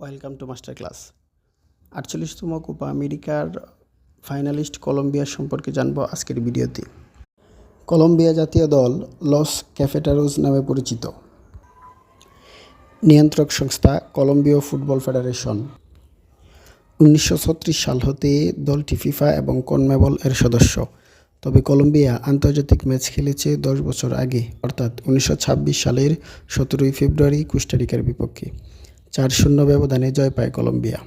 Welcome to master class. 48তম Copa আমেরিকার finalist Colombia সম্পর্কে জানবো আজকের ভিডিওতে। কলম্বিয়া জাতীয় দল লস ক্যাফেটারোস নামে পরিচিত। নিয়ন্ত্রক সংস্থা কলম্বিয়া ফুটবল ফেডারেশন। 1936 সাল হতে দলটি ফিফা এবং কনমেবল এর সদস্য। তবে কলম্বিয়া আন্তর্জাতিক ম্যাচ খেলেছে 10 বছর আগে, অর্থাৎ 1926 সালের 17 ফেব্রুয়ারি কোস্টারিকার বিপক্ষে। 4-0 ব্যবধানে জয় পায় কলম্বিয়া।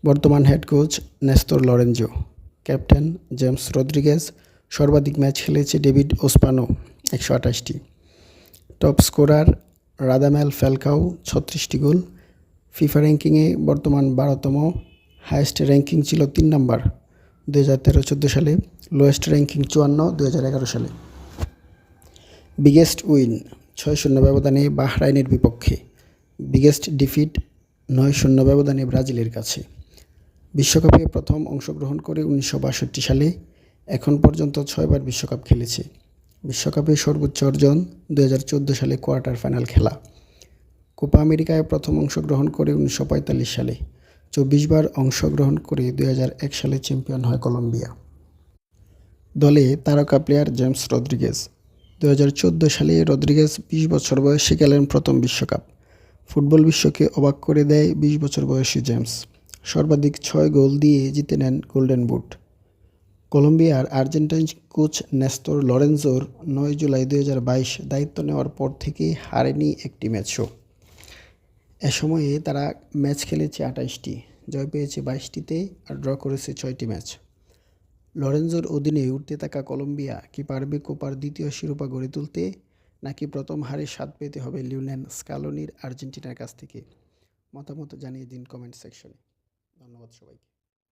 বর্তমান head coach Nestor Lorenzo, captain James Rodriguez. সর্বাধিক ম্যাচ খেলেছে ডেভিড ওসপানো, 128টি। টপ স্কোরার রাদামেল ফ্যালকাও, 36টি গোল। ফিফা র্যাঙ্কিংয়ে বর্তমান 12তম। হাইয়েস্ট র্যাঙ্কিং ছিল 3 নম্বর 2013-14 সালে। লোয়েস্ট র্যাঙ্কিং 54 2011 সালে। বিগেস্ট উইন 6-0 ব্যবধানে বাহরাইনের বিপক্ষে। বিগেস্ট ডিফিট 9-0 ব্যবধানে ব্রাজিলের কাছে। বিশ্বকাপে প্রথম অংশগ্রহণ করে 1962 সালে। এখন পর্যন্ত 6 বার বিশ্বকাপ খেলেছে। বিশ্বকাপে সর্বোচ্চ অর্জন 2014 সালে কোয়ার্টার ফাইনাল খেলা। কোপা আমেরিকায় প্রথম অংশগ্রহণ করে 1945 সালে। 24 বার অংশগ্রহণ করে 2001 সালে চ্যাম্পিয়ন হয় কলম্বিয়া। দলে তারকা প্লেয়ার জেমস রদ্রিগেজ। 2014 সালে রদ্রিগেজ 20 বছর বয়সে খেলেন প্রথম বিশ্বকাপ। ফুটবল বিশ্বকে অবাক করে দেয় 20 বছর বয়সী জেমস। সর্বাধিক 6 গোল দিয়ে জিতে নেন গোল্ডেন বুট। কলম্বিয়ার আর্জেন্টাইন কোচ নেস্তর লরেঞ্জোর 9 জুলাই 2022 দায়িত্ব নেওয়ার পর থেকে হারেনি একটি ম্যাচও। এ সময়ে তারা ম্যাচ খেলেছে 28টি, জয় পেয়েছে 22টিতে আর ড্র করেছে 6টি ম্যাচ। লরেঞ্জোর অধীনে উঠতে থাকা কলম্বিয়া কি পারবে কোপার দ্বিতীয় শিরোপা গড়ে তুলতে, নাকি প্রথম হারে স্বাদ পেতে হবে লিওনেল স্কালোনির আর্জেন্টিনার কাছ থেকে? মতামত জানিয়ে দিন কমেন্ট সেকশনে। ধন্যবাদ সবাইকে।